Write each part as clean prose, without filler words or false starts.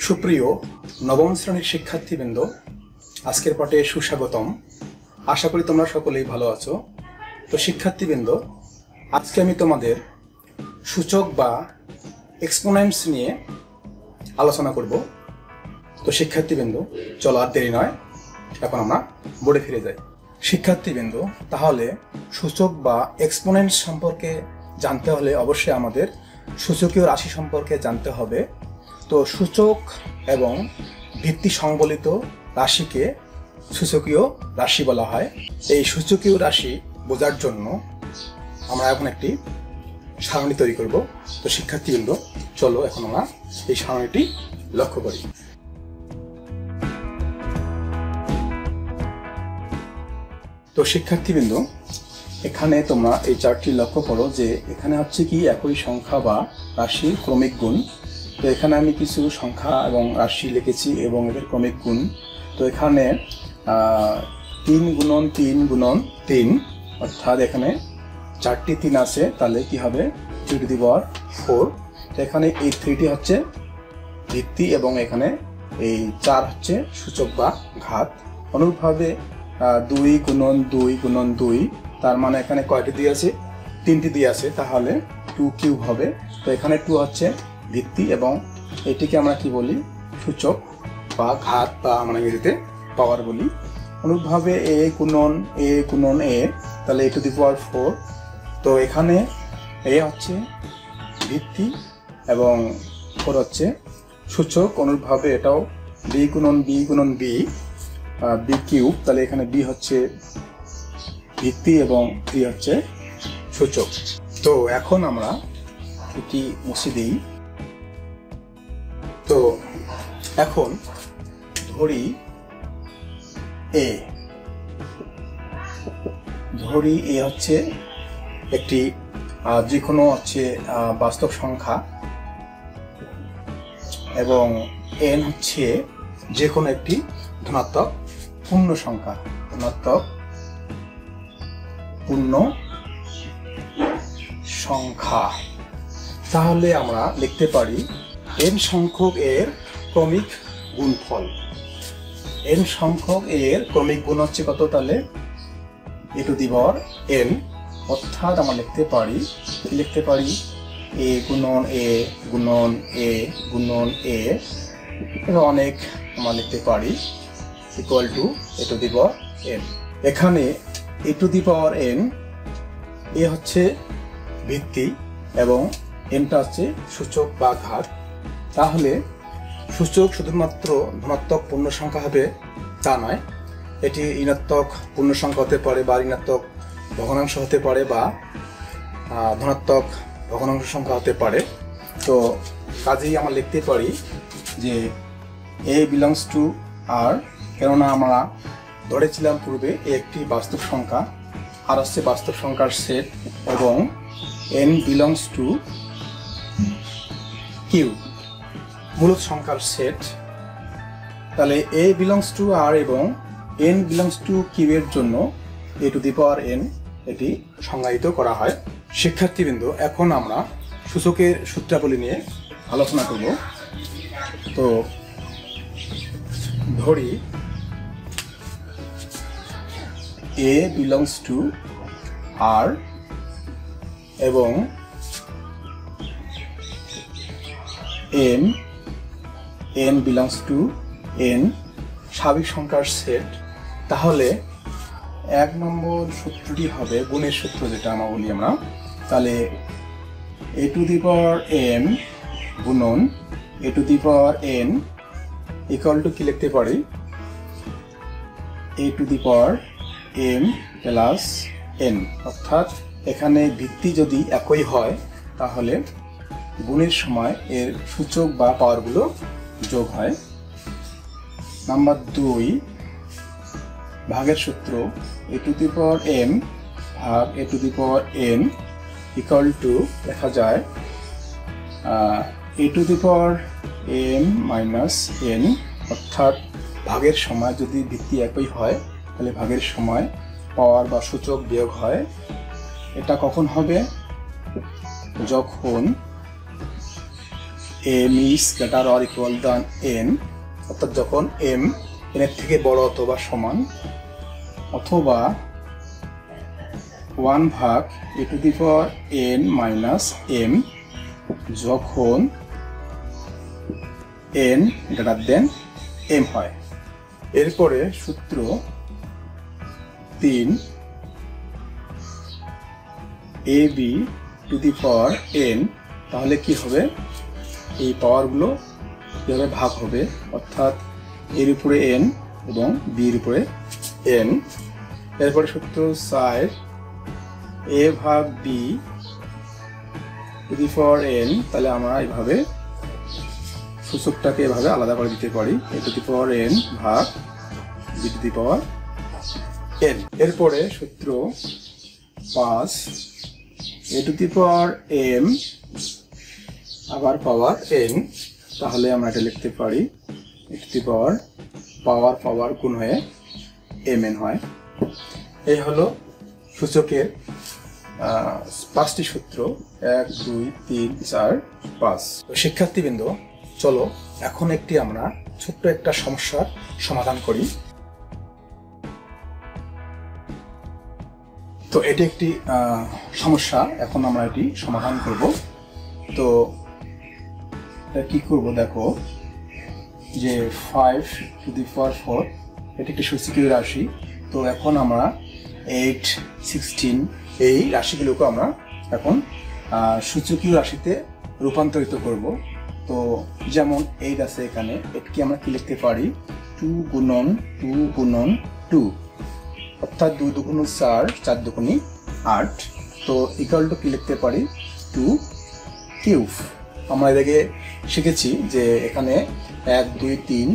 সুপ্রিয় নবম শ্রেণীর শিক্ষার্থীবৃন্দ, আজকের পাঠে সুস্বাগতম। আশা করি তোমরা সকলেই ভালো আছো। তো শিক্ষার্থীবৃন্দ, আজকে আমি তোমাদের সূচক বা এক্সপোনেন্টস নিয়ে আলোচনা করব। তো শিক্ষার্থীবৃন্দ, চলো আর দেরি নয়, এখন আমরা বোর্ডে ফিরে যাই। শিক্ষার্থীবৃন্দ, তাহলে সূচক বা এক্সপোনেন্টস সম্পর্কে জানতে হলে অবশ্যই আমাদের সূচকীয় রাশি সম্পর্কে জানতে হবে। তো সূচক এবং ভিত্তি সংবলিত রাশিকে সূচকীয় রাশি বলা হয়। এই সূচকীয় রাশি বোঝার জন্য আমরা এখন একটি সারণী তৈরি করব। তো শিক্ষার্থীবৃন্দ, চলো এখন আমরা এই সারণীটি লক্ষ্য করি। তো শিক্ষার্থীবৃন্দ, এখানে তোমরা এই চার্টটি লক্ষ্য করো যে এখানে হচ্ছে কি একই সংখ্যা বা রাশির ক্রমিক গুণ। তো এখানে আমি কিছু সংখ্যা এবং রাশি লিখেছি এবং এদের ক্রমিক গুণ। তো এখানে 3 গুণন 3 গুণন 3, অর্থাৎ এখানে 4টি 3 আছে, তাহলে কি হবে 3 টু দি পাওয়ার 4। তো এখানে এই 3টি হচ্ছে ভিত্তি এবং এখানে এই 4 হচ্ছে সূচক বা ঘাত। অনুরূপভাবে 2 গুণন 2 গুণন 2, তার মানে এখানে কয়টি দিয়ে আছে? 3টি দিয়ে আছে, তাহলে 2 কিউব হবে। তো এখানে 2 হচ্ছে ভিত্তি এবং এটিকে আমরা কি বলি? সূচক বা ঘাত, বা আমরা ইংরেজিতে পাওয়ার বলি। অনুরূপভাবে a গুণন a, তাহলে a টু দি পাওয়ার 4। তো এখানে a হচ্ছে ভিত্তি এবং 4 হচ্ছে সূচক। অনুরূপভাবে এটাও b গুণন b b কিউব, তাহলে এখানে b হচ্ছে ভিত্তি এবং 3 হচ্ছে সূচক। তো এখন আমরা এটি মুছে দিই। তো এখন ধরি a হচ্ছে একটি যে কোনো হচ্ছে বাস্তব সংখ্যা এবং n হচ্ছে যে কোনো একটি ধনাত্মক পূর্ণ সংখ্যা, তাহলে আমরা লিখতে পারি n সংখ্যক এর ক্রমিক গুণফল। n সংখ্যক এর ক্রমিক গুণ হচ্ছে কত? তাহলে a to the power n, অর্থাৎ আমরা লিখতে পারি a গুণন a গুণন a গুণন a, এবং অনেক আমরা লিখতে পারি equal to a to the power n। এখানে a to the power n, a হচ্ছে ভিত্তি এবং nটা হচ্ছে সূচক বা ঘাত। তাহলে সূচক শুধুমাত্র ধনাত্মক পূর্ণ সংখ্যা হবে তা নয়, এটি ঋণাত্মক পূর্ণ সংখ্যা হতে পারে, বা ঋণাত্মক ভগ্নাংশ হতে পারে, বা ধনাত্মক ভগ্নাংশ সংখ্যা হতে পারে। তো কাজেই আমরা লিখতে পারি যে a বিলংস টু r, কেননা আমরা ধরেছিলাম পূর্বে একটি বাস্তব সংখ্যা, আর হচ্ছে বাস্তব সংখ্যার সেট, এবং n বিলংস টু q, মূলত সংখ্যার সেট। তাহলে a বিলংস টু r এবং n বিলংস টু q এর জন্য a to the power n এটি সংজ্ঞায়িত করা হয়। শিক্ষার্থীবৃন্দ, এখন আমরা সূচকের সূত্রাবলী নিয়ে আলোচনা করব। তো ধরি a বিলংস টু r এবং n বিলংস টু n স্বাভাবিক সংখ্যার সেট। তাহলে 1 নম্বর সূত্রটি হবে গুণের সূত্র, যেটা আমরা বলি আমরা। তাহলে a to the power m গুণন a to the power n equal to কি লিখতে পারি? a to the power m plus n, অর্থাৎ এখানে ভিত্তি যদি একই হয় তাহলে গুণের সময় এর সূচক বা পাওয়ারগুলো যোগ হয়। নাম্বার 2, ভাগের সূত্র a to the power m ভাগ a to the power n equal to লেখা যায় a to the power m minus n, অর্থাৎ ভাগের সময় যদি ভিত্তি একই হয় তাহলে ভাগের সময় পাওয়ার বা সূচক বিয়োগ হয়। এটা কখন হবে? যখন m is greater or equal than n, অর্থাৎ যখন m n এর থেকে বড় অথবা সমান, অথবা 1 ভাগ a to the power n minus m যখন n greater than m হয়। এরপরে সূত্র 3 ab to the power n, তাহলে কি হবে, এই পাওয়ারগুলো কিভাবে ভাগ হবে, অর্থাৎ এর উপরে n এবং b এর উপরে n। এরপরে সূত্র 4 a ভাগ b to the power n, তাহলে আমরা এইভাবে সূচকটাকে এভাবে আলাদা করে দিতে পারি, a to the power n ভাগ b to the power n। এরপরে সূত্র 5 a to the power m আবার পাওয়ার n, তাহলে আমরা এটা লিখতে পারি a to the power পাওয়ার গুণ হয়ে mn হয়। এই হলো সূচকের 5টি সূত্র, 1 2 3 4 5। শিক্ষার্থীবৃন্দ, চলো এখন আমরা ছোট্ট একটা সমস্যার সমাধান করি। তো এটি একটি সমস্যা, এখন আমরা এটি সমাধান করব। তো কি করব, দেখো যে 5 to the power 4 এটি একটি সূচকীয় রাশি। তো এখন আমরা 8 16 এই রাশিগুলোকে আমরা এখন সূচকীয় রাশিতে রূপান্তরিত করব। তো যেমন 8 আছে, এখানে এটিকে আমরা কি লিখতে পারি, 2 গুণন 2 গুণন 2, অর্থাৎ 2 দুগুণ 4 4 দুগুণ 8। তো ইকুয়াল টু কি লিখতে পারি, 2 কিউব। আমরা এদিকে শিখেছি যে এখানে 1 2 3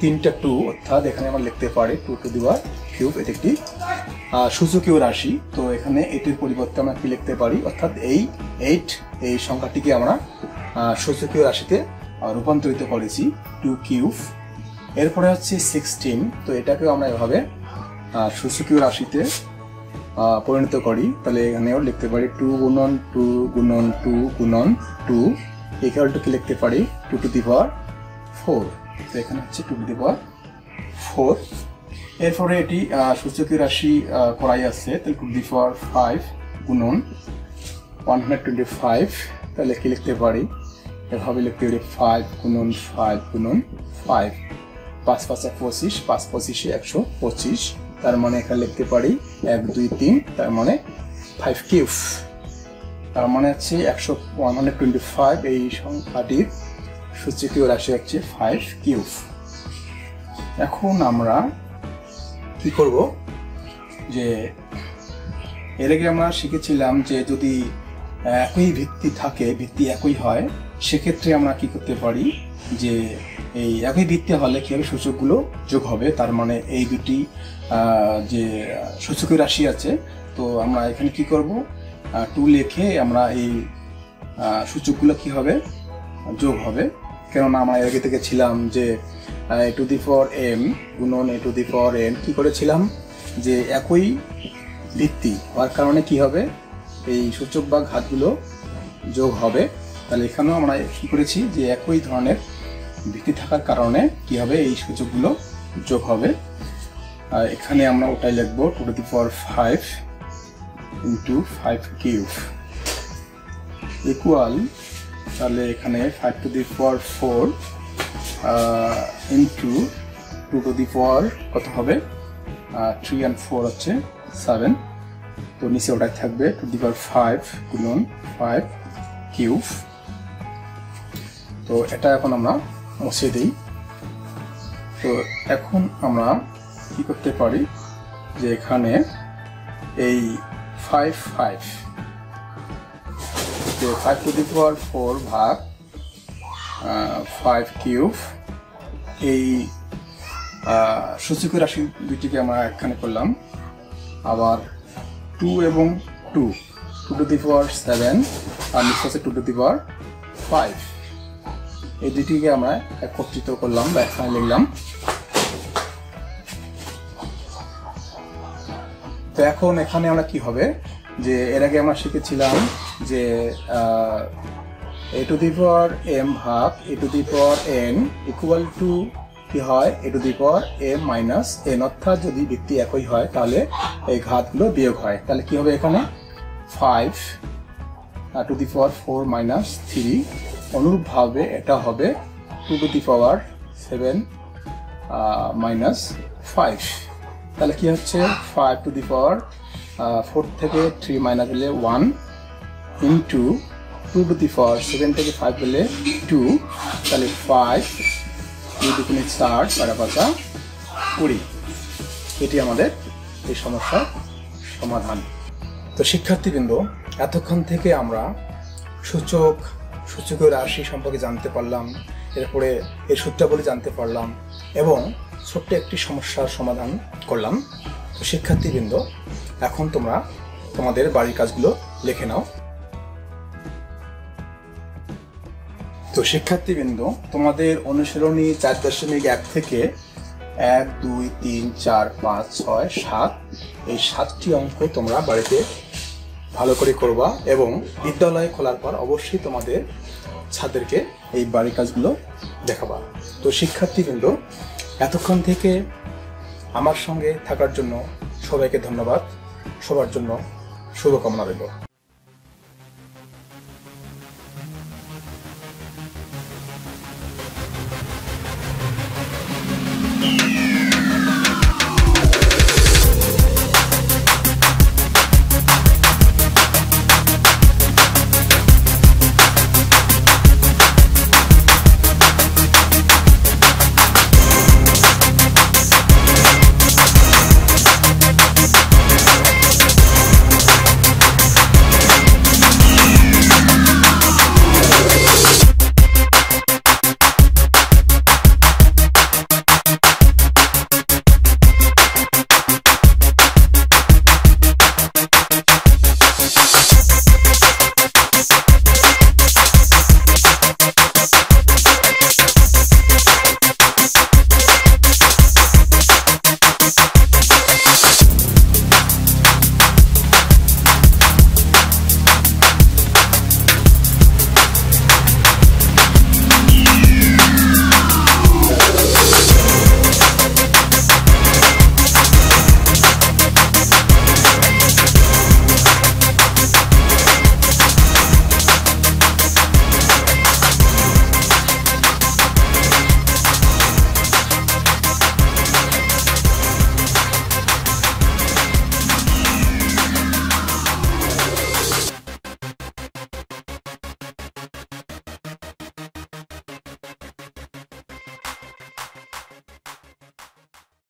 তিনটা 2, অর্থাৎ এখানে আমরা লিখতে পারি 2 টু দি পাওয়ার কিউব। এটি একটি সূচকীয় রাশি। তো এখানে এটির পরিবর্তে আমরা কি লিখতে পারি, অর্থাৎ এই 8 এই সংখ্যাটিকে আমরা সূচকীয় রাশিতে রূপান্তরিত করেছি, 2 কিউব। এরপরে হচ্ছে 16, তো এটাকেও আমরা এভাবে সূচকীয় রাশিতে পরিণত করি। তাহলে এখানেও লিখতে পারি 2 গুণন 2 গুণন 2 গুণন 2 ইকুয়াল টু কি লিখতে পারি, 2 টু দি পাওয়ার 4। তো এখানে হচ্ছে 2 টু দি পাওয়ার 4। এরপরে এটি সূচকীয় রাশি করাই আছে, তাহলে 2 টু দি পাওয়ার 5 গুণন 125, তাহলে কি লিখতে পারি, এভাবে লিখতে পারি 5 গুণন 5 গুণন 5, 5 5 25, 5 25 125, তার মানে এখানে লিখতে পারি 1 2 3, তার মানে 5 কিউব। তার মানে হচ্ছে 125 এই সংখ্যাটির সূচকীয় রাশি হচ্ছে 5 কিউব। এখন আমরা কি করব, যে এর আগে আমরা শিখেছিলাম যে যদি একই ভিত্তি থাকে, ভিত্তি একই হয়, সেক্ষেত্রে আমরা কি করতে পারি, যে এই একই ভিত্তি হলে কিভাবে সূচকগুলো যোগ হবে। তার মানে এই দুটি যে সূচকীয় রাশি আছে, তো আমরা এখানে কি করব, 2 লিখে আমরা এই সূচকগুলো কি হবে, যোগ হবে। কেননা আমরা এর আগে থেকে ছিলাম যে a to the power m গুণন a to the power n কি করেছিলাম, যে একই ভিত্তি হওয়ার কারণে কি হবে, এই সূচক বা ঘাতগুলো যোগ হবে। তাহলে এখানেও আমরা কি করেছি, যে একই ধরনের ভিত্তি থাকার কারণে কি হবে, এই সূচকগুলো যোগ হবে। আর এখানে আমরা ওটাই লিখব 2 to the power 5 into 5 cube equal, তাহলে এখানে 5 to the power 4 into 2 to the power কত হবে, 3 and 4 হচ্ছে 7। তো নিচে ওটাই থাকবে 2 to the power 5 গুণন 5 কিউব। তো এটা এখন আমরা মুছে দিই। তো এখন আমরা কি করতে পারি, যে এখানে এই 5 to the power 4 ভাগ 5 কিউব, এই সূচকীয় রাশি দুইটিকে আমরা এখানে করলাম। আবার 2 এবং 2 to the power 7 আর নিচে আছে 2 to the power 5, এই দুটিকে আমরা একত্রিত করলাম বা এখানে লিখলাম। তো এখন এখানে আমরা কি হবে, যে এর আগে আমরা শিখেছিলাম যে a to the power m ভাগ a to the power n equal to কি হয় a to the power m minus n, অর্থাৎ যদি ভিত্তি একই হয় তাহলে এই ঘাতগুলো বিয়োগ হয়। তাহলে কি হবে এখানে 5 to the power 4 মাইনাস 3, অনুরূপভাবে এটা হবে 2 to the power 7 মাইনাস 5। তাহলে কি হচ্ছে 5 to the power 4 থেকে 3 মাইনাস হলে 1 ইন্টু 2 to the power 7 থেকে 5 হলে 2, তাহলে 5 2 দুগুণে 4 4 পাঁচা 20। এটি আমাদের এই সমস্যার সমাধান। তো শিক্ষার্থীবৃন্দ, এতক্ষণ থেকে আমরা সূচকীয় রাশি সম্পর্কে জানতে পারলাম, এরপরে এই সূত্রাবলী জানতে পারলাম এবং ছোট্ট একটি সমস্যার সমাধান করলাম। তো শিক্ষার্থীবৃন্দ, এখন তোমরা তোমাদের বাড়ির কাজগুলো লিখে নাও। তো শিক্ষার্থীবৃন্দ, তোমাদের অনুশীলনী 4.1 থেকে 1 2 3 4 5 6 7 এই 7টি অঙ্ক তোমরা বাড়িতে ভালো করে করবা এবং বিদ্যালয় খোলার পর অবশ্যই তোমাদের ছাত্রদেরকে এই বাড়ির কাজগুলো দেখাবা। তো শিক্ষার্থীবৃন্দ, এতক্ষণ থেকে আমার সঙ্গে থাকার জন্য সবাইকে ধন্যবাদ। সবার জন্য শুভকামনা রইল।